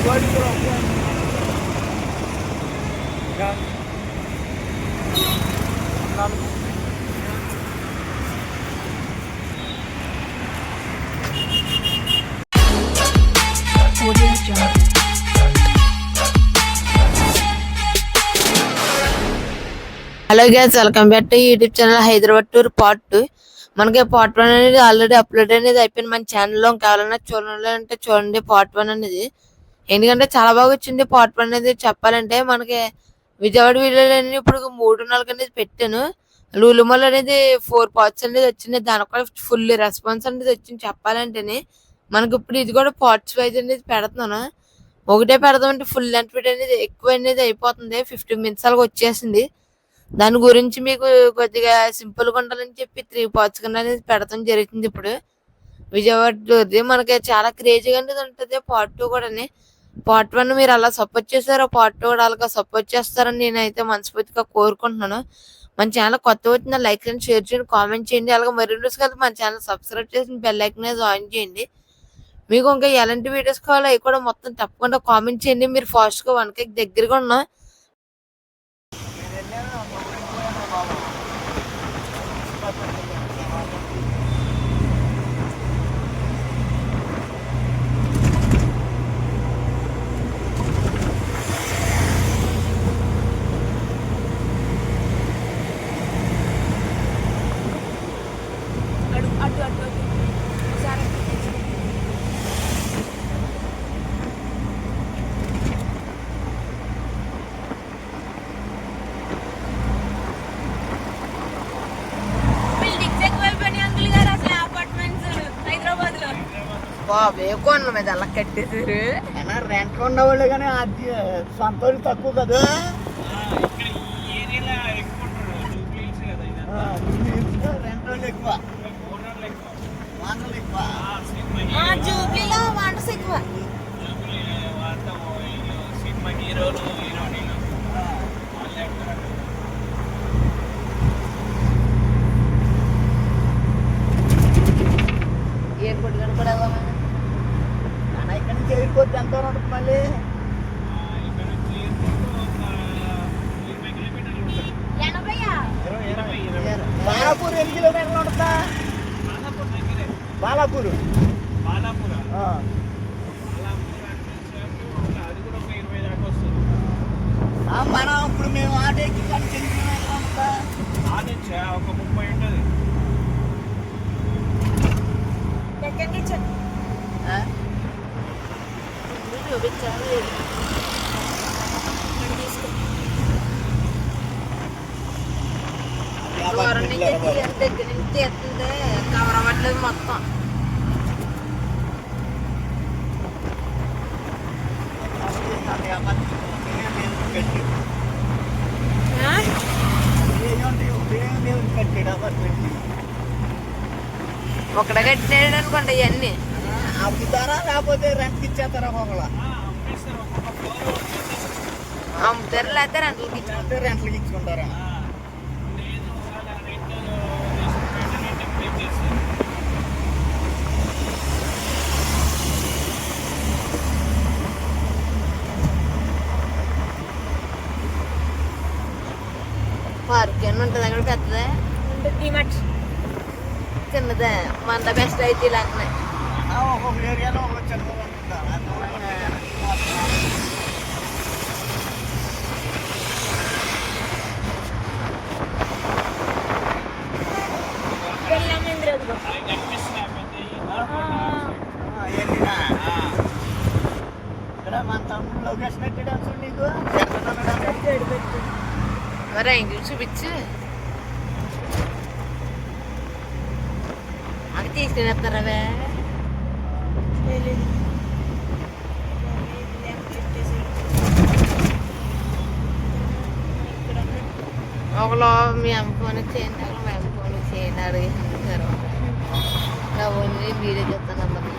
Hello guys, welcome back to YouTube channel Hyderabad tour part 2. మనకి part 1 అనేది already upload అనేది అయిపోయింది మన ఛానల్లో. కావాలన్నా చూడాలంటే చూడండి పార్ట్ 1 అనేది. ఎందుకంటే చాలా బాగా వచ్చింది పార్ట్ 1 అనేది. చెప్పాలంటే మనకి విజయవాడ వీడియోలు అనేది ఇప్పుడు 3-4 అనేది పెట్టాను. లూలుమాల్ అనేది 4 పార్ట్స్ అనేది వచ్చింది. దానికి కూడా ఫుల్ రెస్పాన్స్ అనేది వచ్చింది చెప్పాలంటేనే. మనకి ఇప్పుడు ఇది కూడా పార్ట్స్ వైజ్ అనేది పెడుతున్నాను. ఒకటే పెడదామంటే ఫుల్ లెంత్ వీడియో అనేది ఎక్కువ అనేది అయిపోతుంది. 15 minutes అలాగా వచ్చేసింది. దాని గురించి మీకు కొద్దిగా సింపుల్గా ఉండాలని చెప్పి 3 parts కింద అనేది పెడతాం జరుగుతుంది. ఇప్పుడు విజయవాడలోది మనకి చాలా క్రేజీగా అనేది ఉంటుంది పార్ట్ 2 కూడా. పార్ట్ 1 మీరు అలా సపోర్ట్ చేశారో పార్ట్ 2 కూడా అలాగా సపోర్ట్ చేస్తారని నేనైతే మనస్ఫూర్తిగా కోరుకుంటున్నాను. మన ఛానల్ కొత్త వచ్చిన లైక్ చేయండి, షేర్ చేయండి, కామెంట్ చేయండి. అలాగే మరిన్ని రోజు కదా మన ఛానల్ సబ్స్క్రైబ్ చేసి బెల్ ఐకాన్ అనేది ఆన్ చేయండి. మీకు ఇంకా ఎలాంటి వీడియోస్ కావాలో అవి కూడా మొత్తం తప్పకుండా కామెంట్ చేయండి. మీరు ఫాస్ట్గా 1K దగ్గరగా ఉన్నా కొండ మీద అలా కట్టేసారు. రెంట్ ఉండేవాళ్ళు కానీ అది సంతోషం తక్కువ కదా. రెంట్ వాళ్ళు ఎక్కువ, వానలు ఎక్కువ. జూబ్లీలో వాటర్స్ ఎక్కువ. ఎయిర్పోర్ట్ కానీ కూడా ఇక్కడ నుంచి ఎయిర్పోర్ట్ ఎంత ఉంటుంది మళ్ళీ? బాలాపూర్ ఎన్ని కిలోమీటర్లు ఉంటుందా? బాలాపూర్ మనం ఇప్పుడు మేము ఆటోకి కానీ ఎన్ని కిలోమీటర్లు ఉంటుందా? ఒక 30 ఉంటుంది. చూపించాలి దూరం నుంచి దగ్గర నుంచి ఎత్తుంది కవర్ అవ్వట్లేదు మొత్తం. ఒకటే కట్టినాడు అనుకోండి ఇవన్నీ అమ్ముతారా లేకపోతే రెంట్కి ఇచ్చేస్తారా? ఒకళ్ళ అమ్ముతారు లేకపోతే రెంట్లకి ఇచ్చుకుంటారా? పార్క్ ఏమన్నా ఉంటుంది అక్కడ? పెద్దదే చిన్నదే మన బెస్ట్ అయితే ఇలాంటి ఒక్కొక్క ఏరియాలో ఒక చిన్నగా ఇక్కడ మన తమ్ముడు లొకేషన్ పెట్టాడు నీకు మరి ఇంటికి చూపించు. అది తీసుకునేస్తారా? ఒకలో మీ అమ్మ ఫోన్ చేయండి, ఒకలో మా అమ్మ ఫోన్ చేయండి అడిగేసిన తర్వాత నా ఓన్లీ వీడియో చెప్తాను అన్నది.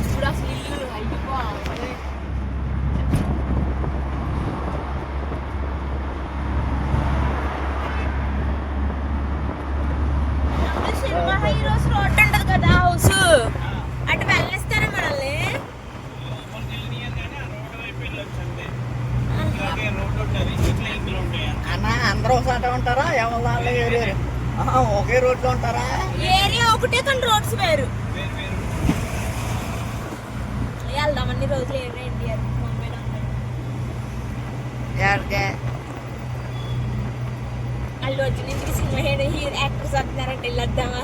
ఇప్పుడు అసలు ఇల్లు అయిపోవాలి. సినిమా హీరోస్ రోడ్ ఉంటుంది కదా హౌస్, అటు వెళ్ళేసి ఉంటారా ఎవరు ఏరియా ఒకే రోడ్లో ఉంటారా? ఏరియా ఒకటే కానీ రోడ్స్ వేరు. వేరు వేరు. వెళ్దామన్ని రోజులు ఎన్టీఆర్ ముంబైలో ఎవరికే వాళ్ళు వచ్చిన ఇంటికి సినిమా హీరో యాక్టర్స్ వస్తున్నారంటే వెళ్ళొద్దామా?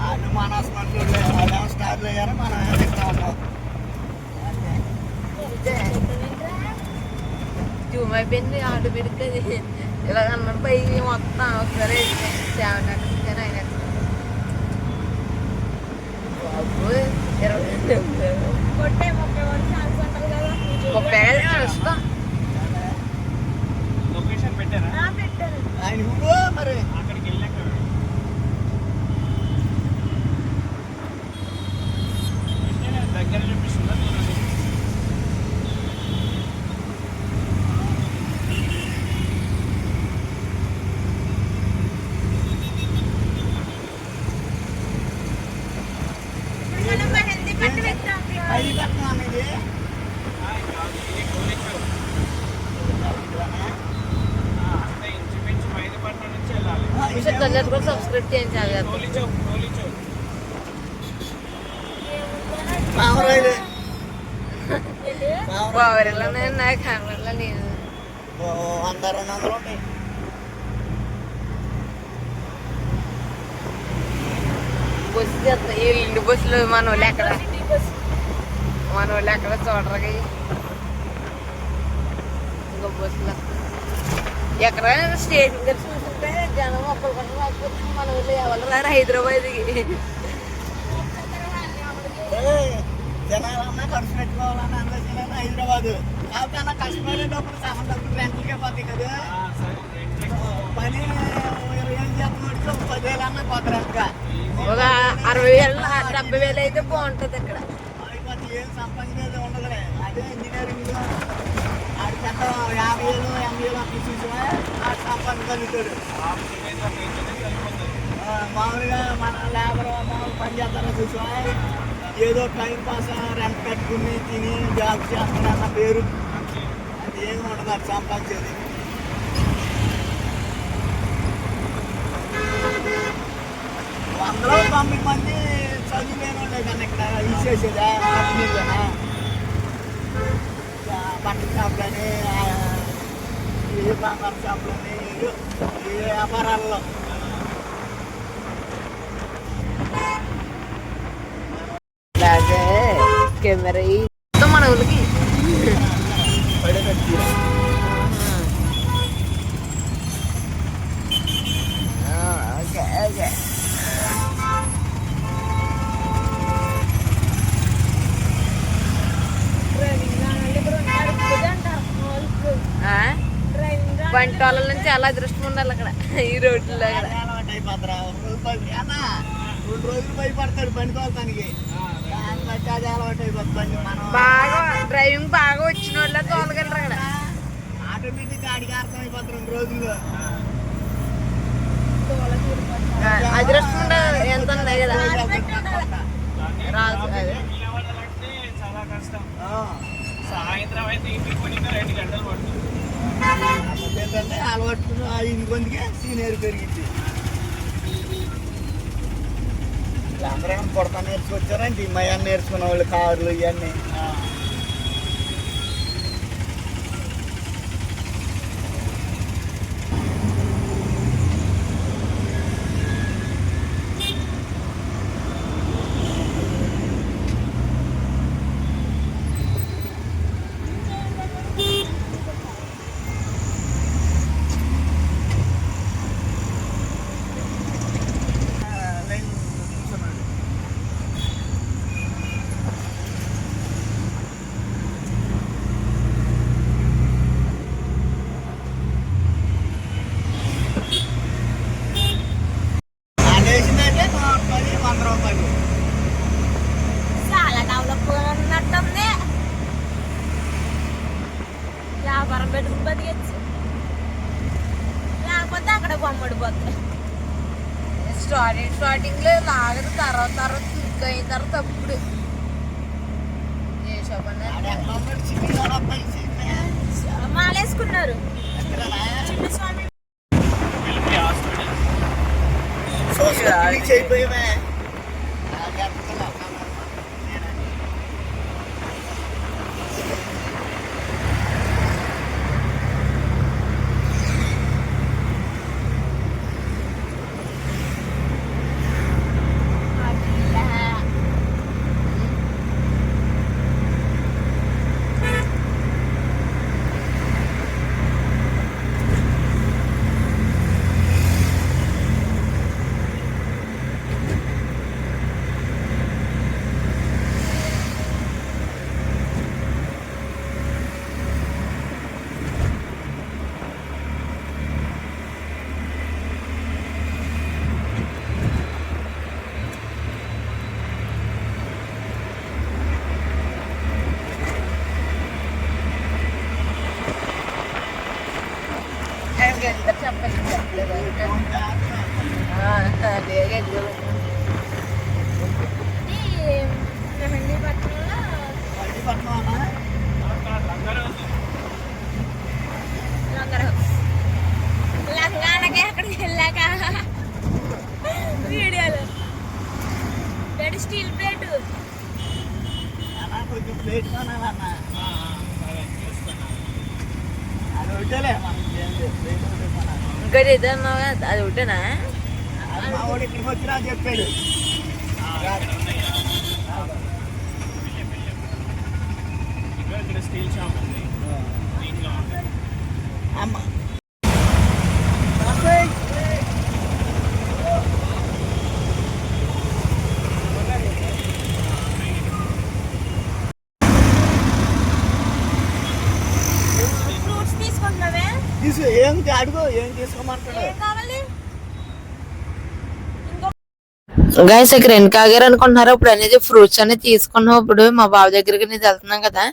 వాళ్ళు మన వాళ్ళు స్టార్లు అయ్యారు మనం ఇస్తా ఉన్నాం. జూమ్ అయిపోయింది ఆటోమేటిక్ ఇలా అన్నారు పై మొత్తం ఒకసారి 7 నెలలు 9 నెలలు బాబు 22 కొట్టే 30 వరకు ఛాన్స్ ఉంటుంది కదా. 30 వస్తాం. లొకేషన్ పెట్టారా? పెట్టారు. ఆయన ఊరు మరి అక్కడికి వెళ్ళాక దగ్గర చూపిస్తుందా దూరం చూపిస్తుందా? మనం మెహందీ పట్టు పెట్టాం. అది పట్టణం అనేది కాదు, ఇది కోలిచు. అంటే ఇంచుమించు మైదపట్నం నుంచి వెళ్ళాలి. తొందరగా కూడా సబ్స్క్రైబ్ చేయించాలి కదా. కోలిచు పామరాయిలే బావరిలోనే నా కెమెరాలో నేను 100-200 ఉంటాయి. బస్సు చేస్తా ఈ ఇంటి బస్సులు మన వాళ్ళు ఎక్కడ చూడరు ఇంకో బస్సులు ఎక్కడ స్టేషన్ దగ్గర చూస్తుంటే జనం ఒక్కరికొకరు రాకపోతే మన ఊళ్ళో ఎవరు రారు హైదరాబాద్కి. జనాలన్నా ఖర్చు పెట్టుకోవాలని ఆలోచన హైదరాబాద్ కాకపోతే అన్న కష్టపడేటప్పుడు సగం డబ్బులు రెంట్లకే పోతాయి కదా. పని 20,000 చేస్తున్నట్టు 10,000 అన్నా పోతారు అంతగా. ఒక 60,000 70,000 అయితే బాగుంటుంది ఇక్కడ. అయిపోతే ఏం సంపాదించేది ఉండదులే. అదే ఇంజనీరింగ్ ఆడి పెద్ద 50,000 80,000 అప్పుడు చూసినా ఆడు సంపాదించగలుగుతాడు. మామూలుగా మన లేబర్ మామూలు పని చేస్తారో చూసినా ఏదో టైం పాస్ రెంట్ కట్టుకుని తిని జాబ్ చేస్తానన్న పేరు అది ఏమి ఉండదు. అది సంపాదించేది అందులో 90 మంది చదువులేని వాళ్ళే కానీ ఇక్కడ ఇచ్చేసేదా కంపెనీలోనా బట్టల షాపులని ఏ బంగారు షాపులని ఏ వ్యాపారాల్లో అలాగే కెమెరా మన ఊరికి పడేటట్టు ఓకే ఓకే డ్రైవింగ్ రానండి ఇప్పుడు నడుపుతుంది అంటారు వాళ్ళకు. డ్రైవింగ్ రా వంట వాళ్ళ నుంచి చాలా అదృష్టం ఉండాలి అక్కడ ఈ రోడ్లలో అక్కడ. అలవాటు అయిపోతారా 2 రోజులు భయపడతాడు బండి తోలటానికి. దాన్ని బట్టి అది అలవాటు అయిపోతుంది బండి. మనం బాగా డ్రైవింగ్ బాగా వచ్చిన వాళ్ళ తోలగలరు అక్కడ. ఆటోమేటిక్ ఆడికి అర్థం అయిపోతారు 2 రోజుల్లో. అదృష్టం ఉండదు ఎంత ఉన్నాయి కదా రాదు అదే. వెళ్ళవాళ్ళంటే చాలా కష్టం. సాయంత్రం అయితే ఇంటికి పోయినా 2 గంటలు పడుతుంది. ఏంటంటే అలవాటు 5 మందికి సీనియర్ పెరిగింది. అందరూ కొడతా నేర్చుకొచ్చారంటే ఈ మయాన్ని నేర్చుకున్న వాళ్ళు కార్లు ఇవన్నీ. వేసిందంటే 110 రూపాయలు. చాలా డెవలప్ ఉన్నట్టుంది. వ్యాపారం పెట్టుకుని బతికేచ్చు లేకపోతే అక్కడ బొమ్మడిపోతుంది. స్టార్టింగ్ లో లాగదు తర్వాత క్లిక్ అయిన తర్వాత అప్పుడు షాప్ ఆడ ఎక్కడ ఉన్నాడు? చిన్నగాడు అబ్బాయి చిన్న. మాలేసుకున్నారు ఎక్కడనా? చిన్న స్వామి మిలిటరీ హాస్పిటల్. సోషల్ మీడియా అయిపోయావే. అలాగే అర్థం ఇది మెహందీపట్నంలో లంగర్ హౌస్ లంగాలకి అక్కడికి వెళ్ళాక వీడియోలు డాడీ స్టీల్ ప్లేట్ కొంచెం ప్లేట్ కొనాలన్నా. అది ఒకటేలే మనకి ఏం లేదు. ప్లేట్ ఒకటే కొనాలి. ఇంకా ఇదన్నావు కదా, అది ఒకటేనా? అది మా వాడు ఇక్కడికి వచ్చినా చెప్పాడు. ఇక్కడ స్టీల్ షాప్ ఉంది. దీంట్లో ఉంటుంది. అమ్మ ఫ్రూట్స్ తీసుకుంటున్నావే ఏం అడుగు, ఏం తీసుకోమంటాడు? ఏం కావాలి గైస్ ఇక్కడ ఎందుకు ఆగారు అనుకుంటున్నారు? ఇప్పుడు అనేది ఫ్రూట్స్ అనేది తీసుకున్నాం. ఇప్పుడు మా బావ దగ్గరికి అనేది వెళ్తున్నాం కదా,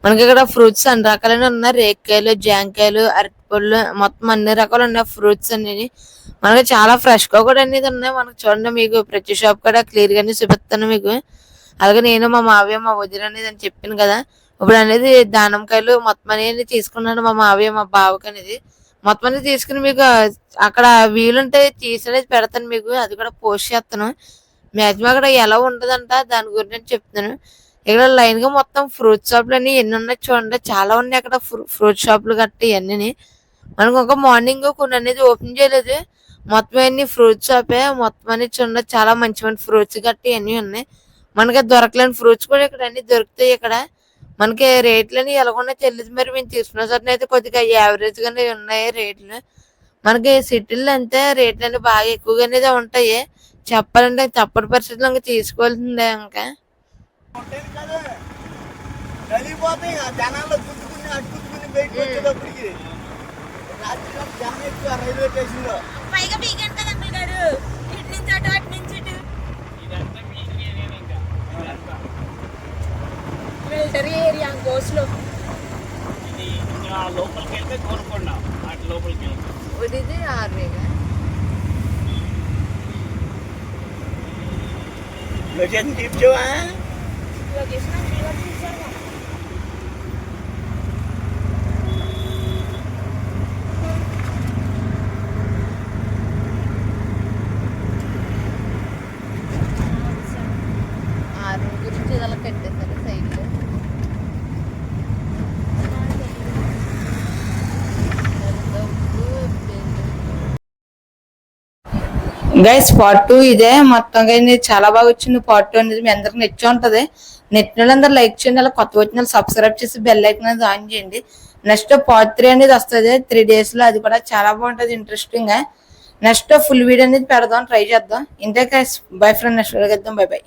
మనకి ఇక్కడ ఫ్రూట్స్ అన్ని రకాలైన ఉన్నాయి. రేక్కాయలు, జాంకాయలు, అరటిపళ్ళు, మొత్తం అన్ని రకాలు ఉన్నాయి ఫ్రూట్స్ అనేది. మనకి చాలా ఫ్రెష్ గా కూడా అనేది ఉన్నాయి. మనకి చూడండి, మీకు ప్రతి షాప్ కూడా క్లియర్ గానే చూపిస్తాను మీకు. అలాగే నేను మా మావయ్య మా వదిన అనేది అని చెప్పాను కదా, ఇప్పుడు అనేది దానిమ్మకాయలు మొత్తం అనేది తీసుకున్నాను. మా మావయ్య మా బావకి అనేది మొత్తం అనేది తీసుకుని మీకు అక్కడ వీలుంటే తీసి అనేది పెడతాను మీకు. అది కూడా పోస్ట్ చేస్తాను. మ్యాక్సిమం అక్కడ ఎలా ఉంటదంట దాని గురించి చెప్తాను. ఇక్కడ లైన్ గా మొత్తం ఫ్రూట్ షాపులు అన్ని ఎన్ని ఉన్నాయి చూడండి, చాలా ఉన్నాయి అక్కడ ఫ్రూట్ షాపులు గట్టి అన్ని. మనకు ఒక మార్నింగ్ కొన్ని అనేది ఓపెన్ చేయలేదు, మొత్తం అన్ని ఫ్రూట్ షాపే. మొత్తం అన్ని చూడండి, చాలా మంచి మంచి ఫ్రూట్స్ గట్టి అన్ని ఉన్నాయి. మనకి దొరకలేని ఫ్రూట్స్ కూడా ఇక్కడ అన్ని దొరుకుతాయి. ఇక్కడ మనకి రేట్లు అని ఎలాగొన్నా తెలియదు, మరి మేము తీసుకున్న చోట అయితే కొద్దిగా యావరేజ్ గానే ఉన్నాయి రేట్లు. మనకి సిటీల్లో అంతే రేట్లు అనేవి బాగా ఎక్కువగానే ఉంటాయి. చెప్పాలంటే తప్పని పరిస్థితుల్లో ఇంకా తీసుకోవాల్సిందే. ఇంకా ఉండేది కదా, కలిగిపోతాయి. ఆ జనాల్లో గుద్దుకుని అట్టుకుని బయటకు వచ్చేటప్పటికి రాత్రి జనం ఎక్కువ రైల్వే స్టేషన్ లో. పైగా వీకెండ్ కదా అంకుల్ గారు, ఇటు నుంచి అటు అటు నుంచి ఇటు ఇదంతా మిలిటరీ ఏరియా ఇంకా. ఇదంతా మిలిటరీ ఏరియా గోస్లో. ఇది ఇంకా లోపలికి వెళ్తే కోరుకొండ. అటు లోపలికి వెళ్తే ఇది ఆర్మీగా లొకేషన్ తీర్చావా? లొకేషన్ అంకుల్ గారు చూసారు. ఆర్మీ గురించి ఇలా కట్టేశారు సైడ్ లో. గైస్ పార్ట్ 2 ఇదే మొత్తంగా ఇది చాలా బాగా వచ్చింది. పార్ట్ 2 అనేది మీ అందరికి నచ్చి ఉంటది. నెట్ అందరూ లైక్ చేయండి, అలా కొత్త వచ్చిన సబ్స్క్రైబ్ చేసి బెల్ ఐకాన్ అనేది ఆన్ చేయండి. నెక్స్ట్ పార్ట్ 3 అనేది వస్తుంది 3 days లో. అది కూడా చాలా బాగుంటది, ఇంట్రెస్టింగ్ గా. నెక్స్ట్ ఫుల్ వీడియో అనేది పెడదాం, ట్రై చేద్దాం. ఇంతే guys, by friend. Next video by by.